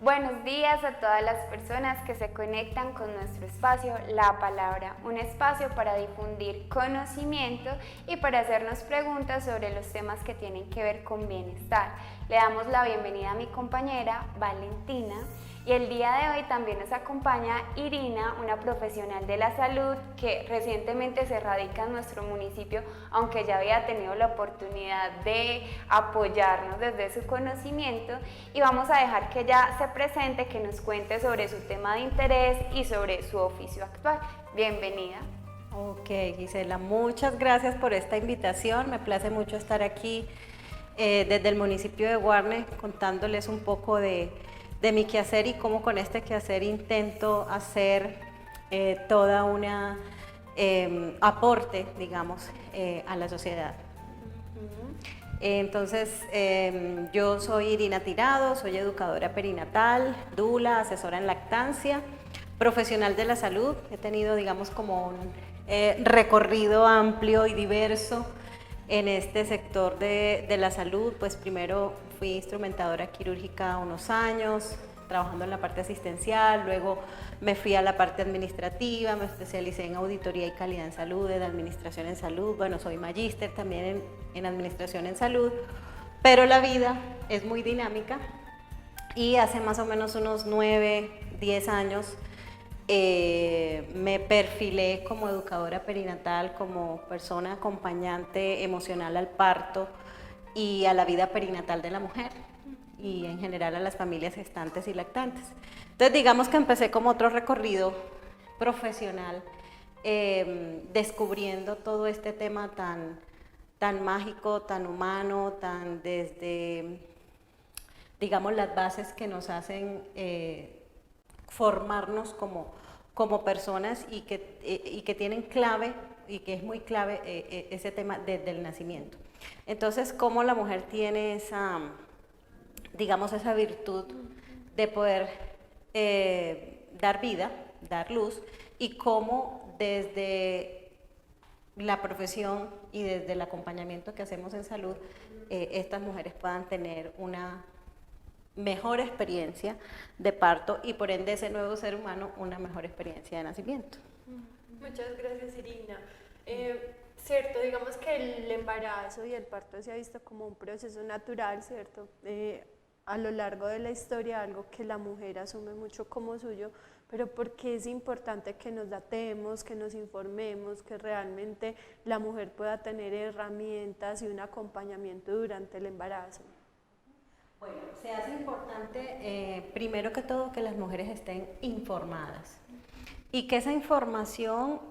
Buenos días a todas las personas que se conectan con nuestro espacio La Palabra, un espacio para difundir conocimiento y para hacernos preguntas sobre los temas que tienen que ver con bienestar. Le damos la bienvenida a mi compañera Valentina y el día de hoy también nos acompaña Irina, una profesional de la salud que recientemente se radica en nuestro municipio, aunque ya había tenido la oportunidad de apoyarnos desde su conocimiento, y vamos a dejar que ella se presente, que nos cuente sobre su tema de interés y sobre su oficio actual. Bienvenida. Ok, Gisela, muchas gracias por esta invitación. Me place mucho estar aquí desde el municipio de Guarne contándoles un poco de mi quehacer y cómo con este quehacer intento hacer toda una aporte, digamos, a la sociedad. Entonces, yo soy Irina Tirado, soy educadora perinatal, dula, asesora en lactancia, profesional de la salud. He tenido, digamos, como un recorrido amplio y diverso en este sector de la salud. Pues primero fui instrumentadora quirúrgica unos años, trabajando en la parte asistencial, luego me fui a la parte administrativa, me especialicé en auditoría y calidad en salud, en administración en salud, bueno, soy magíster también en administración en salud, pero la vida es muy dinámica y hace más o menos unos 9, 10 años me perfilé como educadora perinatal, como persona acompañante emocional al parto y a la vida perinatal de la mujer y en general a las familias gestantes y lactantes. Entonces digamos que empecé como otro recorrido profesional descubriendo todo este tema tan mágico, tan humano, tan desde, digamos, las bases que nos hacen formarnos como personas y que tienen clave y que es muy clave ese tema desde el nacimiento. Entonces, cómo la mujer tiene esa, digamos, esa virtud de poder dar vida, dar luz, y cómo desde la profesión y desde el acompañamiento que hacemos en salud, estas mujeres puedan tener una mejor experiencia de parto y por ende ese nuevo ser humano una mejor experiencia de nacimiento. Muchas gracias, Irina. Cierto, digamos que el embarazo y el parto se ha visto como un proceso natural, ¿cierto? A lo largo de la historia, algo que la mujer asume mucho como suyo, pero porque es importante que nos datemos, que nos informemos, que realmente la mujer pueda tener herramientas y un acompañamiento durante el embarazo. Bueno, se hace importante, primero que todo, que las mujeres estén informadas y que esa información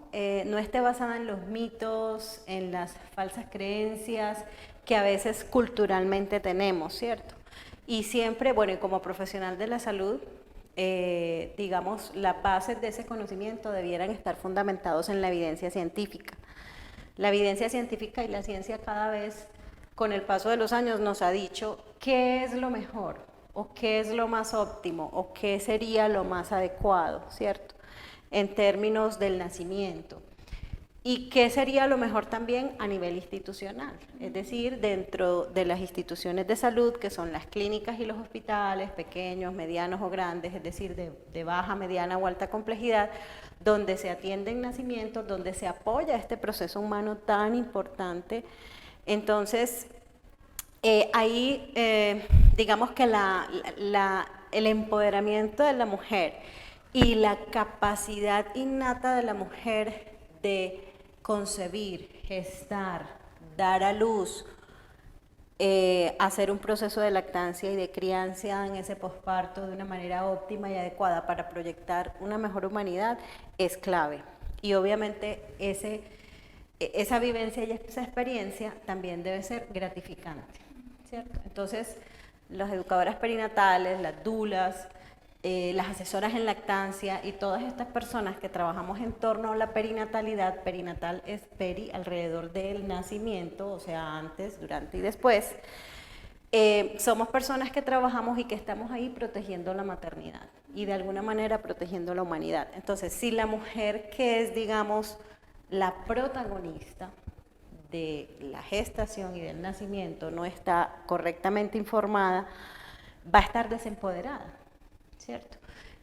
no esté basada en los mitos, en las falsas creencias que a veces culturalmente tenemos, ¿cierto? Y siempre, bueno, y como profesional de la salud, digamos, las bases de ese conocimiento debieran estar fundamentados en la evidencia científica. La evidencia científica y la ciencia cada vez, con el paso de los años, nos ha dicho qué es lo mejor, o qué es lo más óptimo, o qué sería lo más adecuado, ¿cierto? En términos del nacimiento. Y qué sería lo mejor también a nivel institucional, es decir, dentro de las instituciones de salud, que son las clínicas y los hospitales, pequeños, medianos o grandes, es decir, de baja, mediana o alta complejidad, donde se atienden nacimientos, donde se apoya este proceso humano tan importante. Entonces, ahí digamos que el empoderamiento de la mujer y la capacidad innata de la mujer de concebir, gestar, dar a luz, hacer un proceso de lactancia y de crianza en ese posparto de una manera óptima y adecuada para proyectar una mejor humanidad es clave. Y obviamente esa vivencia y esa experiencia también debe ser gratificante, ¿cierto? Entonces, las educadoras perinatales, las dulas, las asesoras en lactancia y todas estas personas que trabajamos en torno a la perinatalidad, perinatal es peri, alrededor del nacimiento, o sea, antes, durante y después, somos personas que trabajamos y que estamos ahí protegiendo la maternidad y de alguna manera protegiendo la humanidad. Entonces, si la mujer que es, digamos, la protagonista de la gestación y del nacimiento no está correctamente informada, va a estar desempoderada. ¿cierto?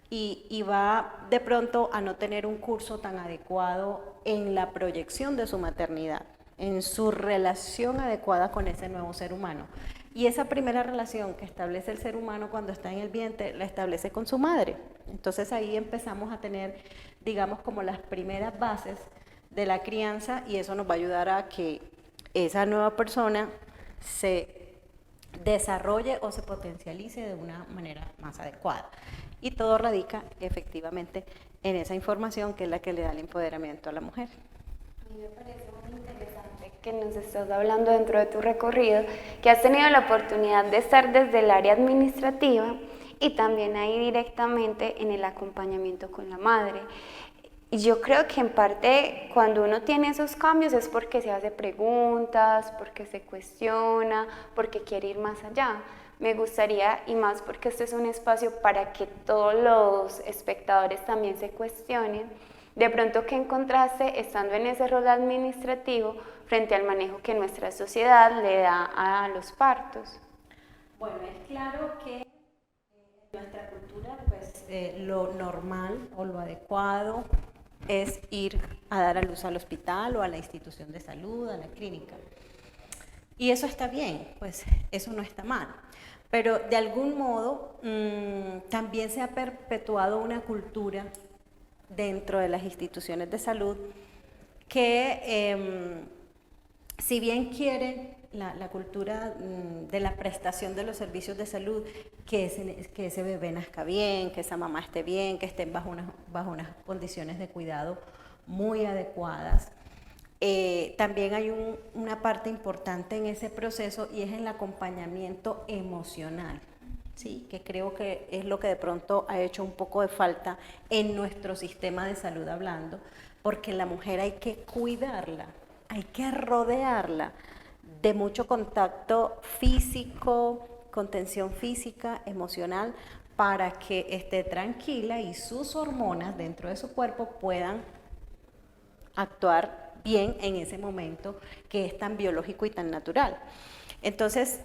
Y va de pronto a no tener un curso tan adecuado en la proyección de su maternidad, en su relación adecuada con ese nuevo ser humano. Y esa primera relación que establece el ser humano cuando está en el vientre, la establece con su madre. Entonces ahí empezamos a tener, digamos, como las primeras bases de la crianza, y eso nos va a ayudar a que esa nueva persona se desarrolle o se potencialice de una manera más adecuada. Y todo radica efectivamente en esa información que es la que le da el empoderamiento a la mujer. A mí me parece muy interesante que nos estás hablando dentro de tu recorrido, que has tenido la oportunidad de estar desde el área administrativa y también ahí directamente en el acompañamiento con la madre. Y yo creo que en parte cuando uno tiene esos cambios es porque se hace preguntas, porque se cuestiona, porque quiere ir más allá. Me gustaría, y más porque este es un espacio para que todos los espectadores también se cuestionen, de pronto qué encontraste estando en ese rol administrativo frente al manejo que nuestra sociedad le da a los partos. Bueno, es claro que en nuestra cultura pues lo normal o lo adecuado es ir a dar a luz al hospital o a la institución de salud, a la clínica. Y eso está bien, pues eso no está mal. Pero de algún modo también se ha perpetuado una cultura dentro de las instituciones de salud que si bien quiere la cultura de la prestación de los servicios de salud, que ese bebé nazca bien, que esa mamá esté bien, que estén bajo unas condiciones de cuidado muy adecuadas, también hay una parte importante en ese proceso y es el acompañamiento emocional, ¿sí? Que creo que es lo que de pronto ha hecho un poco de falta en nuestro sistema de salud hablando, porque la mujer hay que cuidarla, hay que rodearla de mucho contacto físico, contención física, emocional, para que esté tranquila y sus hormonas dentro de su cuerpo puedan actuar bien en ese momento que es tan biológico y tan natural. Entonces,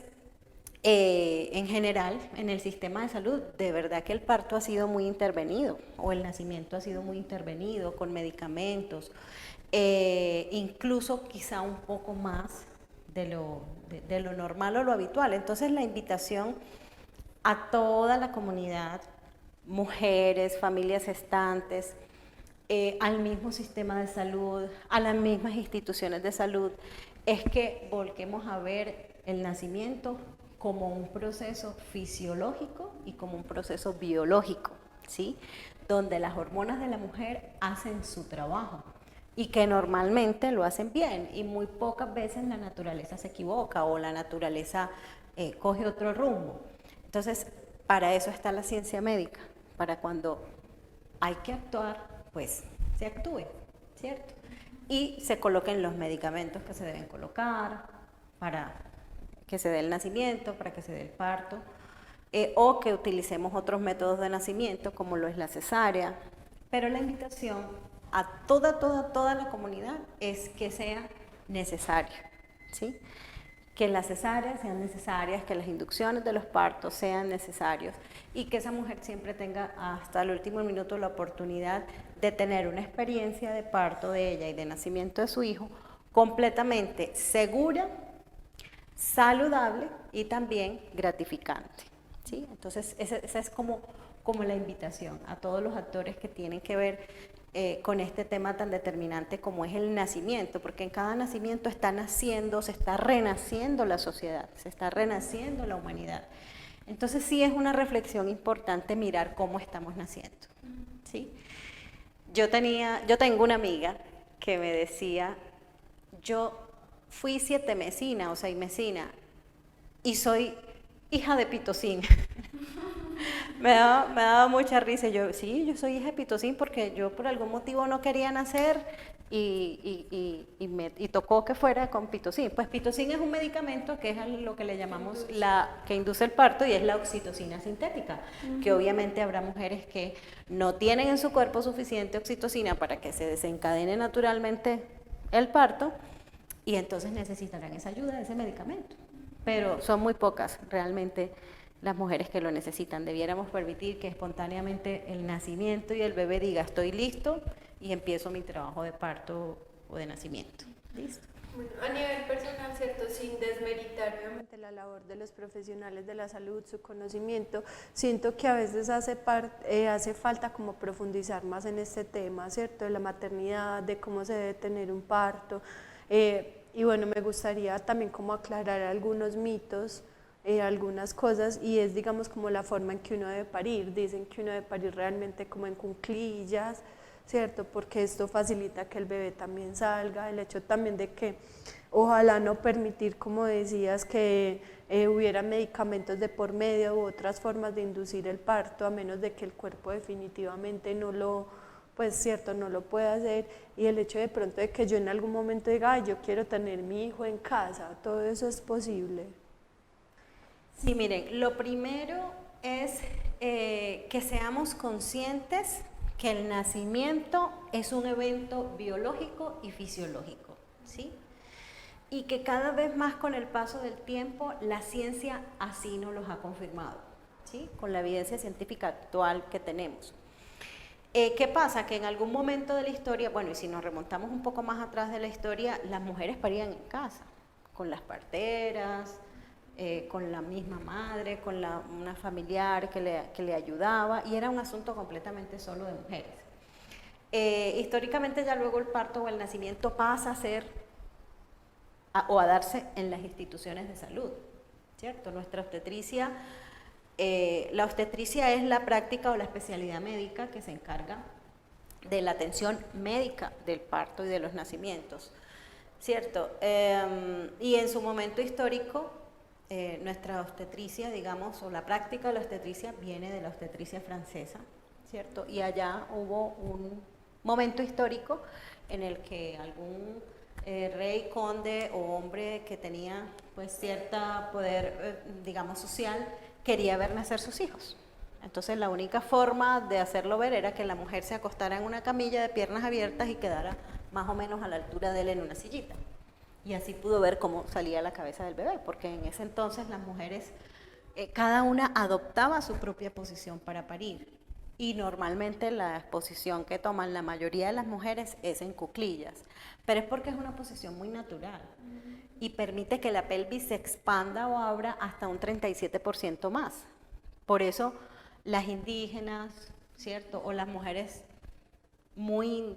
en general, en el sistema de salud, de verdad que el parto ha sido muy intervenido, o el nacimiento ha sido muy intervenido con medicamentos, incluso quizá un poco más de lo normal o lo habitual. Entonces, la invitación a toda la comunidad, mujeres, familias gestantes, al mismo sistema de salud, a las mismas instituciones de salud, es que volquemos a ver el nacimiento como un proceso fisiológico y como un proceso biológico, ¿sí? Donde las hormonas de la mujer hacen su trabajo y que normalmente lo hacen bien, y muy pocas veces la naturaleza se equivoca o la naturaleza coge otro rumbo. Entonces, para eso está la ciencia médica, para cuando hay que actuar, pues se actúe, ¿cierto? Y se coloquen los medicamentos que se deben colocar para que se dé el nacimiento, para que se dé el parto, o que utilicemos otros métodos de nacimiento como lo es la cesárea. Pero la invitación a toda la comunidad es que sea necesario, ¿sí? Que las cesáreas sean necesarias, que las inducciones de los partos sean necesarios y que esa mujer siempre tenga hasta el último minuto la oportunidad de tener una experiencia de parto de ella y de nacimiento de su hijo completamente segura, saludable y también gratificante, ¿sí? Entonces esa es como la invitación a todos los actores que tienen que ver con este tema tan determinante como es el nacimiento, porque en cada nacimiento está naciendo, se está renaciendo la sociedad, se está renaciendo la humanidad. Entonces sí es una reflexión importante mirar cómo estamos naciendo, ¿sí? Yo tengo una amiga que me decía, yo fui 7mesina o 6mesina y soy hija de Pitocín. Me daba mucha risa. Yo soy hija de Pitocín porque yo por algún motivo no quería nacer y tocó que fuera con Pitocín. Pues Pitocín es un medicamento que es lo que le llamamos que induce el parto, y es la oxitocina sintética, que obviamente habrá mujeres que no tienen en su cuerpo suficiente oxitocina para que se desencadene naturalmente el parto y entonces necesitarán esa ayuda de ese medicamento. Pero son muy pocas realmente las mujeres que lo necesitan. Debiéramos permitir que espontáneamente el nacimiento y el bebé diga estoy listo y empiezo mi trabajo de parto o de nacimiento. ¿Listo? Bueno, a nivel personal, ¿cierto? Sin desmeritar obviamente la labor de los profesionales de la salud, su conocimiento, siento que a veces hace falta como profundizar más en este tema, ¿cierto? De la maternidad, de cómo se debe tener un parto. Y bueno, me gustaría también como aclarar algunos mitos, algunas cosas, y es digamos como la forma en que uno debe parir. Dicen que uno debe parir realmente como en cuclillas, ¿cierto? Porque esto facilita que el bebé también salga, el hecho también de que ojalá no permitir, como decías, que hubiera medicamentos de por medio u otras formas de inducir el parto, a menos de que el cuerpo definitivamente no lo, pues cierto, no lo pueda hacer, y el hecho de pronto de que yo en algún momento diga, ay, yo quiero tener mi hijo en casa, todo eso es posible. Sí, miren, lo primero es que seamos conscientes que el nacimiento es un evento biológico y fisiológico, ¿sí? Y que cada vez más con el paso del tiempo la ciencia así nos los ha confirmado, ¿sí? Con la evidencia científica actual que tenemos. ¿Qué pasa? Que en algún momento de la historia, bueno, y si nos remontamos un poco más atrás de la historia, las mujeres parían en casa, con las parteras, con la misma madre, con una familiar que le ayudaba, y era un asunto completamente solo de mujeres. Históricamente ya luego el parto o el nacimiento pasa a ser o a darse en las instituciones de salud, ¿cierto? Nuestra obstetricia, la obstetricia es la práctica o la especialidad médica que se encarga de la atención médica del parto y de los nacimientos, ¿cierto? Y en su momento histórico, nuestra obstetricia, digamos, o la práctica de la obstetricia viene de la obstetricia francesa, ¿cierto? Y allá hubo un momento histórico en el que algún rey, conde o hombre que tenía pues cierta poder, digamos, social, quería ver nacer sus hijos. Entonces la única forma de hacerlo ver era que la mujer se acostara en una camilla de piernas abiertas y quedara más o menos a la altura de él en una sillita. Y así pudo ver cómo salía la cabeza del bebé, porque en ese entonces las mujeres, cada una adoptaba su propia posición para parir. Y normalmente la posición que toman la mayoría de las mujeres es en cuclillas, pero es porque es una posición muy natural y permite que la pelvis se expanda o abra hasta un 37% más. Por eso las indígenas, ¿cierto? O las mujeres muy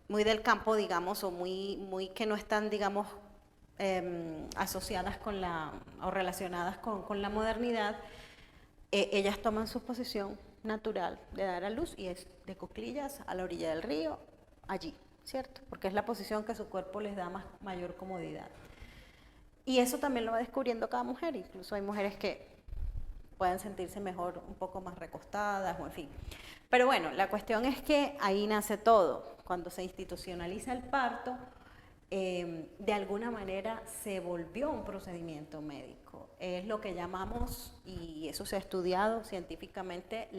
del campo, digamos, o muy que no están, digamos, asociadas con o relacionadas con la modernidad, ellas toman su posición natural de dar a luz y es de cuclillas a la orilla del río, allí, ¿cierto? Porque es la posición que su cuerpo les da mayor comodidad. Y eso también lo va descubriendo cada mujer, incluso hay mujeres que pueden sentirse mejor un poco más recostadas o en fin. Pero bueno, la cuestión es que ahí nace todo. Cuando se institucionaliza el parto, de alguna manera se volvió un procedimiento médico. Es lo que llamamos, y eso se ha estudiado científicamente,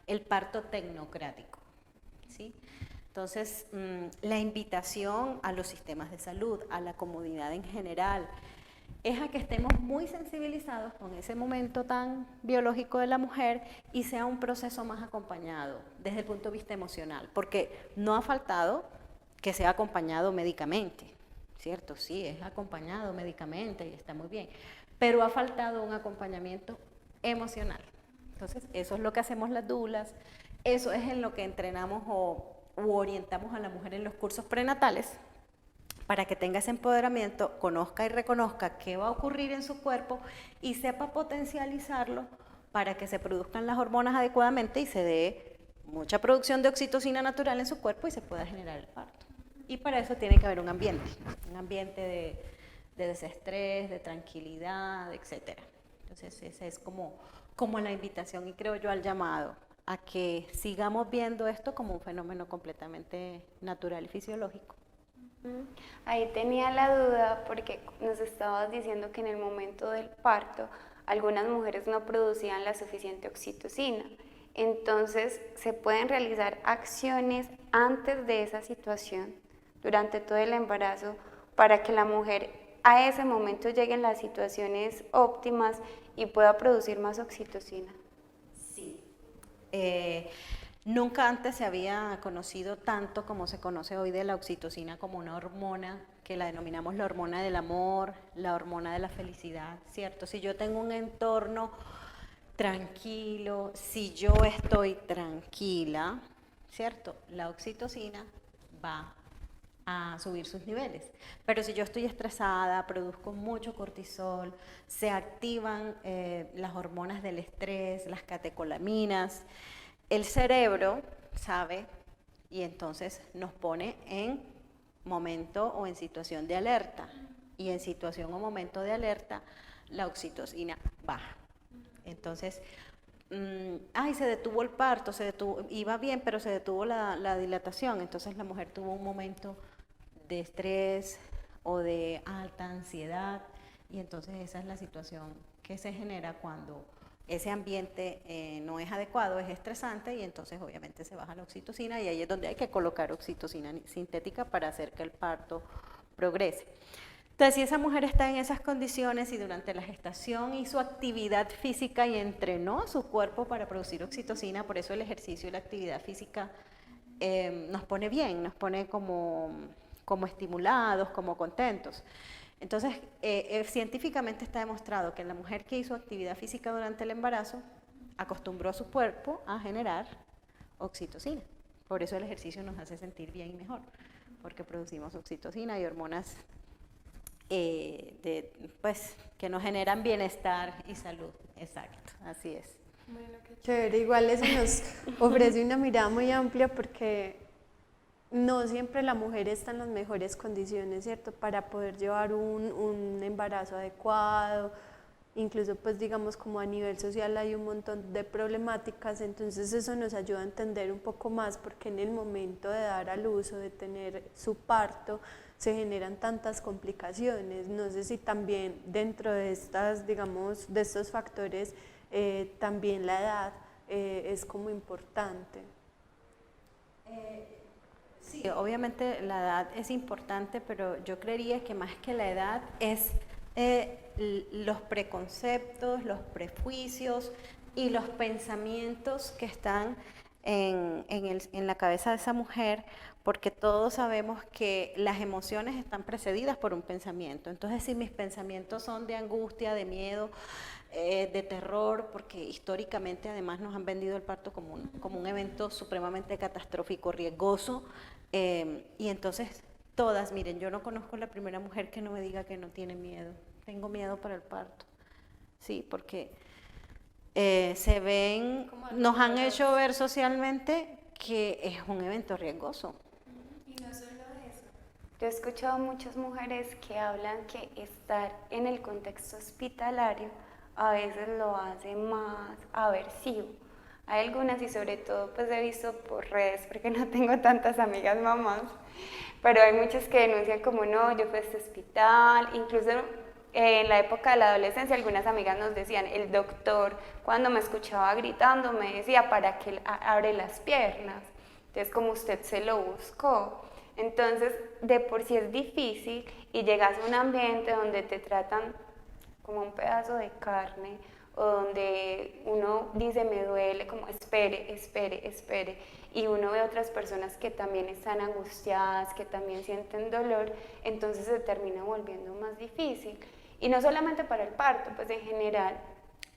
el parto tecnocrático, ¿sí? Entonces, la invitación a los sistemas de salud, a la comunidad en general, es a que estemos muy sensibilizados con ese momento tan biológico de la mujer y sea un proceso más acompañado desde el punto de vista emocional, porque no ha faltado que sea acompañado médicamente, ¿cierto? Sí, es acompañado médicamente y está muy bien, pero ha faltado un acompañamiento emocional. Entonces, eso es lo que hacemos las doulas, eso es en lo que entrenamos u orientamos a la mujer en los cursos prenatales, para que tenga ese empoderamiento, conozca y reconozca qué va a ocurrir en su cuerpo y sepa potencializarlo para que se produzcan las hormonas adecuadamente y se dé mucha producción de oxitocina natural en su cuerpo y se pueda generar el parto. Y para eso tiene que haber un ambiente de desestrés, de tranquilidad, etc. Entonces esa es como la invitación y creo yo al llamado a que sigamos viendo esto como un fenómeno completamente natural y fisiológico. Ahí tenía la duda porque nos estabas diciendo que en el momento del parto algunas mujeres no producían la suficiente oxitocina. Entonces, ¿se pueden realizar acciones antes de esa situación, durante todo el embarazo, para que la mujer a ese momento lleguen las situaciones óptimas y pueda producir más oxitocina? Sí. Nunca antes se había conocido tanto como se conoce hoy de la oxitocina como una hormona que la denominamos la hormona del amor, la hormona de la felicidad, ¿cierto? Si yo tengo un entorno tranquilo, si yo estoy tranquila, ¿cierto? La oxitocina va a subir sus niveles. Pero si yo estoy estresada, produzco mucho cortisol, se activan las hormonas del estrés, las catecolaminas, el cerebro sabe y entonces nos pone en momento o en situación de alerta. Y en situación o momento de alerta, la oxitocina baja. Entonces, se detuvo el parto, iba bien, pero se detuvo la dilatación. Entonces la mujer tuvo un momento de estrés o de alta ansiedad, y entonces esa es la situación que se genera cuando ese ambiente no es adecuado, es estresante, y entonces obviamente se baja la oxitocina, y ahí es donde hay que colocar oxitocina sintética para hacer que el parto progrese. Entonces, si esa mujer está en esas condiciones y durante la gestación hizo actividad física y entrenó a su cuerpo para producir oxitocina, por eso el ejercicio y la actividad física nos pone bien, nos pone como estimulados, como contentos. Entonces, científicamente está demostrado que la mujer que hizo actividad física durante el embarazo acostumbró a su cuerpo a generar oxitocina. Por eso el ejercicio nos hace sentir bien y mejor, porque producimos oxitocina y hormonas que nos generan bienestar y salud. Exacto, así es. Bueno, qué chévere. Igual eso nos ofrece una mirada muy amplia porque no siempre la mujer está en las mejores condiciones, ¿cierto? Para poder llevar un embarazo adecuado. Incluso, pues digamos, como a nivel social hay un montón de problemáticas, entonces eso nos ayuda a entender un poco más porque en el momento de dar a luz o de tener su parto se generan tantas complicaciones. No sé si también dentro de estas, digamos, de estos factores, también la edad es como importante. Sí, obviamente la edad es importante, pero yo creería que más que la edad es los preconceptos, los prejuicios y los pensamientos que están en la cabeza de esa mujer, porque todos sabemos que las emociones están precedidas por un pensamiento. Entonces, si mis pensamientos son de angustia, de miedo, de terror, porque históricamente además nos han vendido el parto como un evento supremamente catastrófico, riesgoso, y entonces todas, miren, yo no conozco la primera mujer que no me diga que no tiene miedo. Tengo miedo para el parto. Sí, porque nos han hecho ver socialmente que es un evento riesgoso. Y no solo eso. Yo he escuchado muchas mujeres que hablan que estar en el contexto hospitalario a veces lo hace más aversivo. Hay algunas, y sobre todo pues he visto por redes, porque no tengo tantas amigas mamás, pero hay muchas que denuncian como no, yo fui a este hospital, incluso en la época de la adolescencia algunas amigas nos decían, el doctor cuando me escuchaba gritando me decía, ¿para qué abre las piernas? Entonces como usted se lo buscó. Entonces de por sí es difícil y llegas a un ambiente donde te tratan como un pedazo de carne, o donde uno dice me duele, como espere, espere, espere, y uno ve otras personas que también están angustiadas, que también sienten dolor, entonces se termina volviendo más difícil. Y no solamente para el parto, pues en general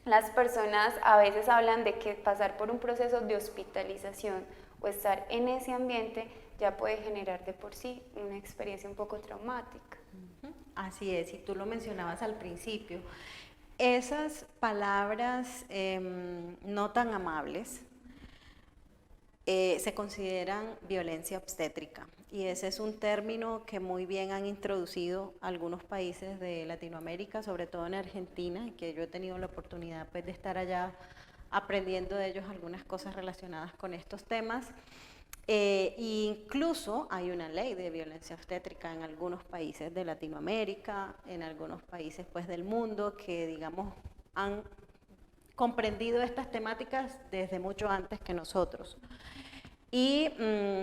las personas a veces hablan de que pasar por un proceso de hospitalización o estar en ese ambiente ya puede generar de por sí una experiencia un poco traumática. Así es, y tú lo mencionabas al principio. Esas palabras no tan amables se consideran violencia obstétrica, y ese es un término que muy bien han introducido algunos países de Latinoamérica, sobre todo en Argentina, que yo he tenido la oportunidad pues, de estar allá aprendiendo de ellos algunas cosas relacionadas con estos temas. Incluso hay una ley de violencia obstétrica en algunos países de Latinoamérica, en algunos países pues, del mundo, que digamos han comprendido estas temáticas desde mucho antes que nosotros. Y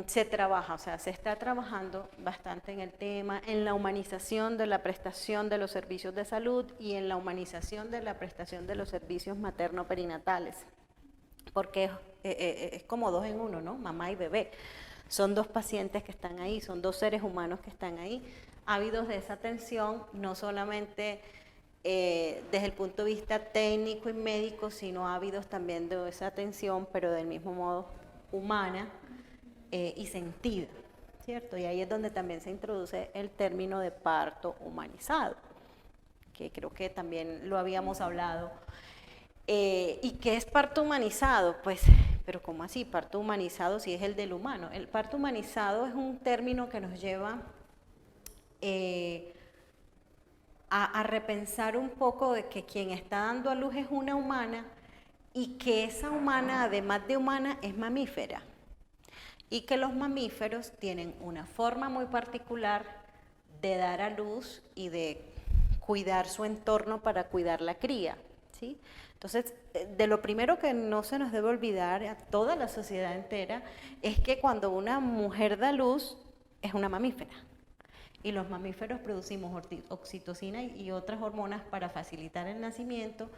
se trabaja, o sea, se está trabajando bastante en el tema, en la humanización de la prestación de los servicios de salud y en la humanización de la prestación de los servicios materno-perinatales, porque es como dos en uno, ¿no? Mamá y bebé. Son dos pacientes que están ahí, son dos seres humanos que están ahí, ávidos de esa atención, no solamente desde el punto de vista técnico y médico, sino ávidos también de esa atención, pero del mismo modo humana y sentida, ¿cierto? Y ahí es donde también se introduce el término de parto humanizado, que creo que también lo habíamos hablado. ¿Y qué es parto humanizado? Pues, pero ¿cómo así? Parto humanizado si es el del humano. El parto humanizado es un término que nos lleva a repensar un poco de que quien está dando a luz es una humana y que esa humana, además de humana, es mamífera. Y que los mamíferos tienen una forma muy particular de dar a luz y de cuidar su entorno para cuidar la cría, ¿sí? Entonces, de lo primero que no se nos debe olvidar a toda la sociedad entera es que cuando una mujer da luz es una mamífera. Y los mamíferos producimos oxitocina y otras hormonas para facilitar el nacimiento.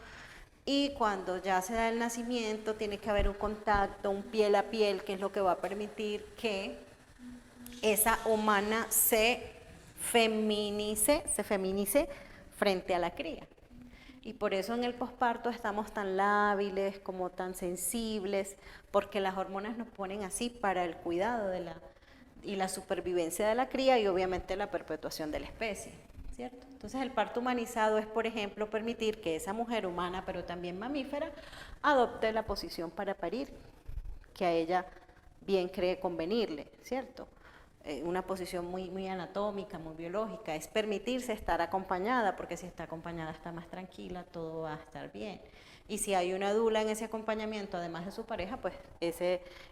Y cuando ya se da el nacimiento tiene que haber un contacto, un piel a piel, que es lo que va a permitir que esa humana se feminice frente a la cría. Y por eso en el posparto estamos tan lábiles, como tan sensibles, porque las hormonas nos ponen así para el cuidado y la supervivencia de la cría y obviamente la perpetuación de la especie, ¿cierto? Entonces el parto humanizado es, por ejemplo, permitir que esa mujer humana, pero también mamífera, adopte la posición para parir, que a ella bien cree convenirle, ¿cierto? Una posición muy anatómica, muy biológica, es permitirse estar acompañada, porque si está acompañada está más tranquila, todo va a estar bien. Y si hay una dula en ese acompañamiento, además de su pareja, pues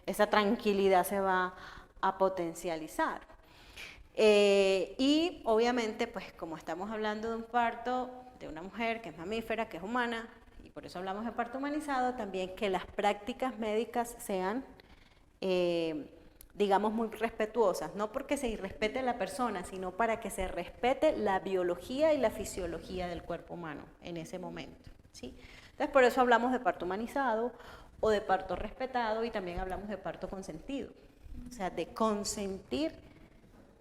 esa tranquilidad se va a potencializar. Y obviamente, pues como estamos hablando de un parto de una mujer que es mamífera, que es humana, y por eso hablamos de parto humanizado, también que las prácticas médicas sean digamos, muy respetuosas, no porque se irrespete a la persona, sino para que se respete la biología y la fisiología del cuerpo humano en ese momento, ¿sí? Entonces, por eso hablamos de parto humanizado o de parto respetado y también hablamos de parto consentido, o sea, de consentir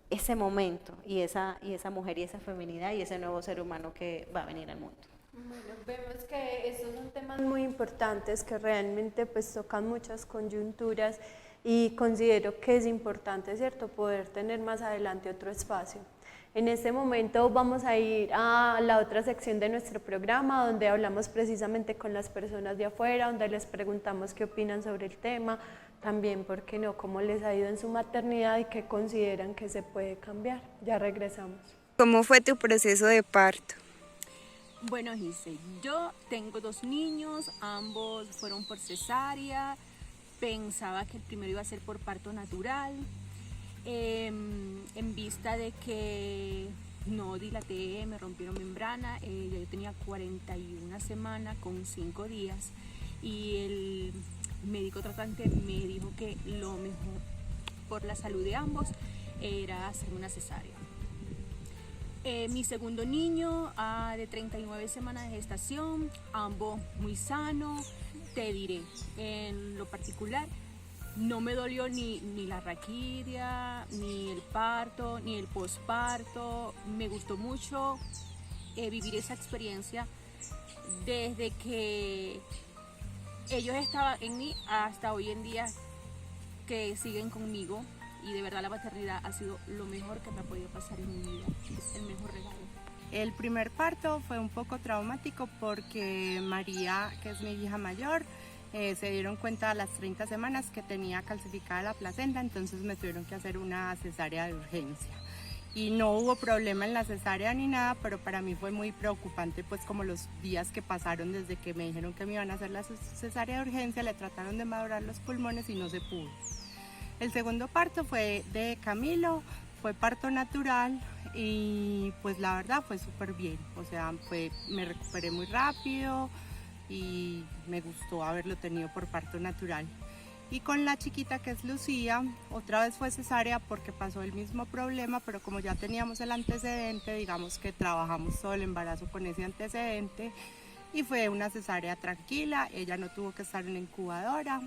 ese momento y esa mujer y esa feminidad y ese nuevo ser humano que va a venir al mundo. Bueno, vemos que estos son temas muy importantes que realmente pues tocan muchas coyunturas y considero que es importante, ¿cierto?, poder tener más adelante otro espacio. En este momento vamos a ir a la otra sección de nuestro programa donde hablamos precisamente con las personas de afuera, donde les preguntamos qué opinan sobre el tema, también, ¿por qué no?, cómo les ha ido en su maternidad y qué consideran que se puede cambiar. Ya regresamos. ¿Cómo fue tu proceso de parto? Bueno, Gise, yo tengo 2 niños, ambos fueron por cesárea, pensaba que el primero iba a ser por parto natural, en vista de que no dilaté, me rompieron membrana, yo tenía 41 semanas con 5 días y el médico tratante me dijo que lo mejor por la salud de ambos era hacer una cesárea. Mi segundo niño de 39 semanas de gestación, ambos muy sanos, te diré, en lo particular, no me dolió ni la raquidia, ni el parto, ni el posparto, me gustó mucho vivir esa experiencia desde que ellos estaban en mí hasta hoy en día que siguen conmigo. Y de verdad la maternidad ha sido lo mejor que me ha podido pasar en mi vida, es el mejor regalo. El primer parto fue un poco traumático porque María, que es mi hija mayor, se dieron cuenta a las 30 semanas que tenía calcificada la placenta, entonces me tuvieron que hacer una cesárea de urgencia. Y no hubo problema en la cesárea ni nada, pero para mí fue muy preocupante, pues como los días que pasaron desde que me dijeron que me iban a hacer la cesárea de urgencia, le trataron de madurar los pulmones y no se pudo. El segundo parto fue de Camilo, fue parto natural y pues la verdad fue súper bien, o sea, me recuperé muy rápido y me gustó haberlo tenido por parto natural. Y con la chiquita, que es Lucía, otra vez fue cesárea porque pasó el mismo problema, pero como ya teníamos el antecedente, digamos que trabajamos todo el embarazo con ese antecedente y fue una cesárea tranquila, ella no tuvo que estar en la incubadora.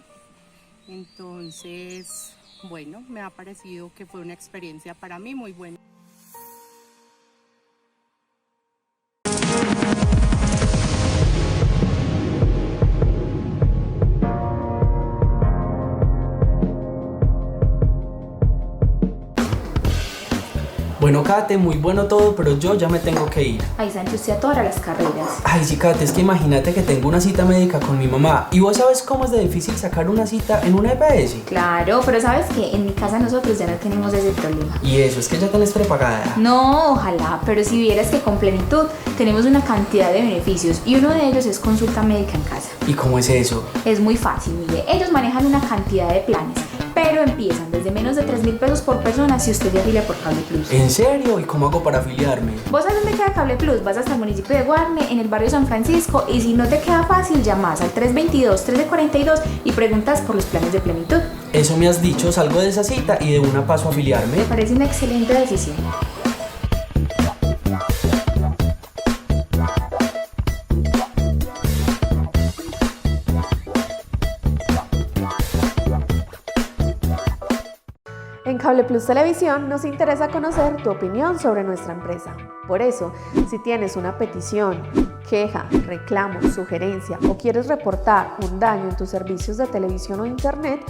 Entonces, bueno, me ha parecido que fue una experiencia para mí muy buena. Bueno, Kate, muy bueno todo, pero yo ya me tengo que ir. Ay, Santi, usted adora las carreras. Ay, sí, Kate, es que imagínate que tengo una cita médica con mi mamá. ¿Y vos sabes cómo es de difícil sacar una cita en una EPS? Claro, pero ¿sabes qué? En mi casa nosotros ya no tenemos ese problema. Y eso, es que ya tenés prepagada. No, ojalá, pero si vieras que con Plenitud tenemos una cantidad de beneficios y uno de ellos es consulta médica en casa. ¿Y cómo es eso? Es muy fácil, mire, ellos manejan una cantidad de planes, pero empiezan desde menos de 3.000 pesos por persona si usted se afilia por Cable Plus. ¿En serio? ¿Y cómo hago para afiliarme? Vos sabes dónde queda Cable Plus, vas hasta el municipio de Guarne, en el barrio San Francisco, y si no te queda fácil, llamas al 322-1342 y preguntas por los planes de Plenitud. Eso me has dicho, salgo de esa cita y de una paso a afiliarme. Me parece una excelente decisión. En Cable Plus Televisión nos interesa conocer tu opinión sobre nuestra empresa. Por eso, si tienes una petición, queja, reclamo, sugerencia o quieres reportar un daño en tus servicios de televisión o internet,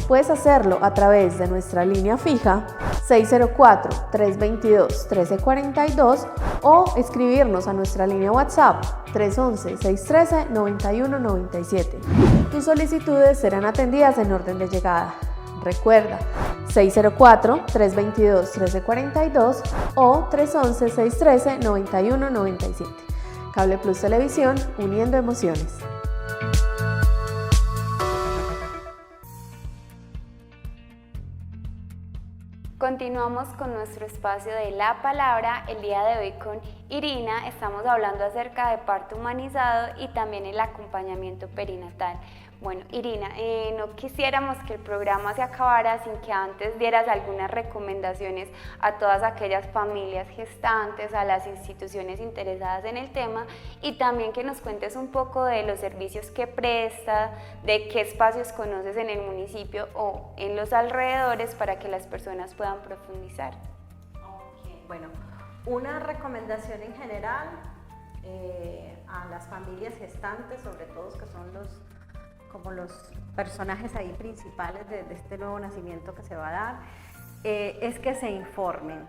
puedes hacerlo a través de nuestra línea fija 604-322-1342 o escribirnos a nuestra línea WhatsApp 311-613-9197. Tus solicitudes serán atendidas en orden de llegada. Recuerda, 604-322-1342 o 311-613-9197. Cable Plus Televisión, uniendo emociones. Continuamos con nuestro espacio de la palabra. El día de hoy con Irina estamos hablando acerca de parto humanizado y también el acompañamiento perinatal. Bueno, Irina, no quisiéramos que el programa se acabara sin que antes dieras algunas recomendaciones a todas aquellas familias gestantes, a las instituciones interesadas en el tema y también que nos cuentes un poco de los servicios que presta, de qué espacios conoces en el municipio o en los alrededores para que las personas puedan profundizar. Okay. Bueno, una recomendación en general a las familias gestantes, sobre todo que son los personajes ahí principales de este nuevo nacimiento que se va a dar, es que se informen,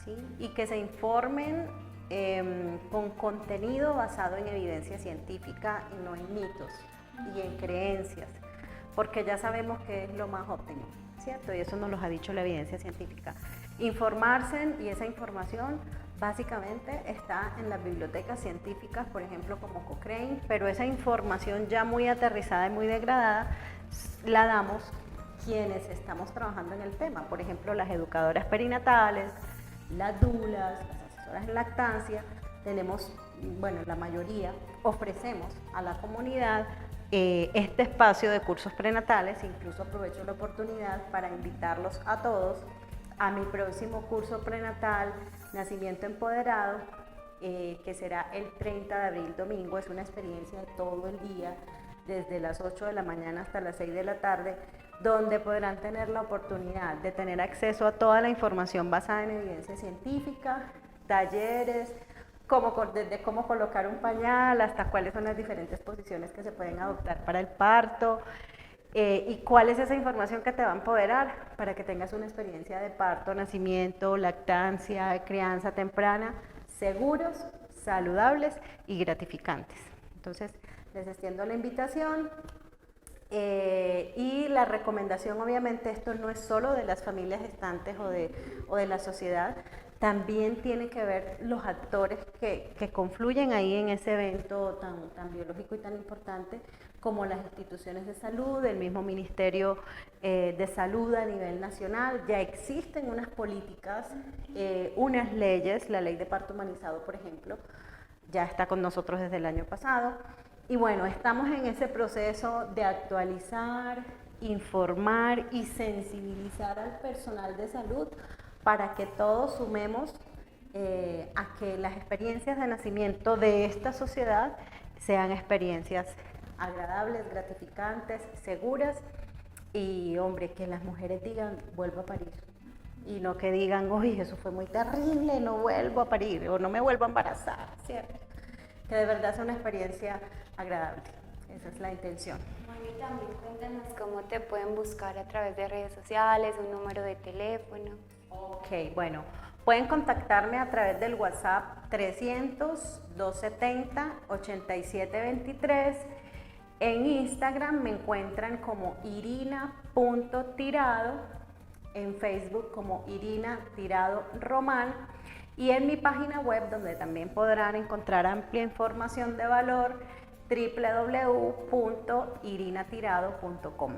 ¿sí? Y que se informen con contenido basado en evidencia científica y no en mitos y en creencias, porque ya sabemos que es lo más óptimo, ¿cierto? Y eso nos lo ha dicho la evidencia científica. Informarse, y esa información básicamente está en las bibliotecas científicas, por ejemplo como Cochrane, pero esa información ya muy aterrizada y muy degradada la damos quienes estamos trabajando en el tema, por ejemplo las educadoras perinatales, las dulas, las asesoras en lactancia. Tenemos, bueno, la mayoría ofrecemos a la comunidad este espacio de cursos prenatales. Incluso aprovecho la oportunidad para invitarlos a todos a mi próximo curso prenatal Nacimiento Empoderado, que será el 30 de abril, domingo. Es una experiencia de todo el día, desde las 8 de la mañana hasta las 6 de la tarde, donde podrán tener la oportunidad de tener acceso a toda la información basada en evidencia científica, talleres, desde cómo colocar un pañal hasta cuáles son las diferentes posiciones que se pueden adoptar para el parto, y cuál es esa información que te va a empoderar para que tengas una experiencia de parto, nacimiento, lactancia, crianza temprana, seguros, saludables y gratificantes. Entonces, les extiendo la invitación y la recomendación. Obviamente esto no es solo de las familias gestantes o de la sociedad, también tiene que ver los actores que confluyen ahí en ese evento tan biológico y tan importante, como las instituciones de salud, el mismo Ministerio de Salud a nivel nacional. Ya existen unas políticas, unas leyes, la ley de parto humanizado, por ejemplo, ya está con nosotros desde el año pasado. Y bueno, estamos en ese proceso de actualizar informar y sensibilizar al personal de salud para que todos sumemos a que las experiencias de nacimiento de esta sociedad sean experiencias agradables, gratificantes, seguras y, hombre, que las mujeres digan, vuelvo a parir. Y no que digan, uy, eso fue muy terrible, no vuelvo a parir o no me vuelvo a embarazar, ¿cierto? Que de verdad sea una experiencia agradable. Esa es la intención. Mami, también cuéntanos cómo te pueden buscar a través de redes sociales, un número de teléfono. Ok, bueno, pueden contactarme a través del WhatsApp 300-270-8723. En Instagram me encuentran como irina.tirado, en Facebook como Irina Tirado Román y en mi página web, donde también podrán encontrar amplia información de valor, www.irinatirado.com.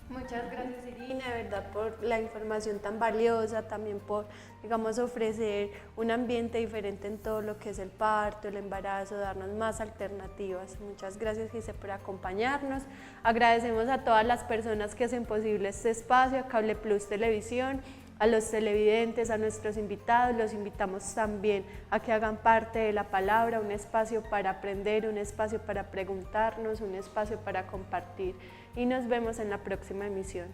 Muchas gracias, Irina, de verdad, por la información tan valiosa, también por, digamos, ofrecer un ambiente diferente en todo lo que es el parto, el embarazo, darnos más alternativas. Muchas gracias, Gise, por acompañarnos. Agradecemos a todas las personas que hacen posible este espacio, a Cable Plus Televisión, a los televidentes, a nuestros invitados. Los invitamos también a que hagan parte de La Palabra, un espacio para aprender, un espacio para preguntarnos, un espacio para compartir. Y nos vemos en la próxima emisión.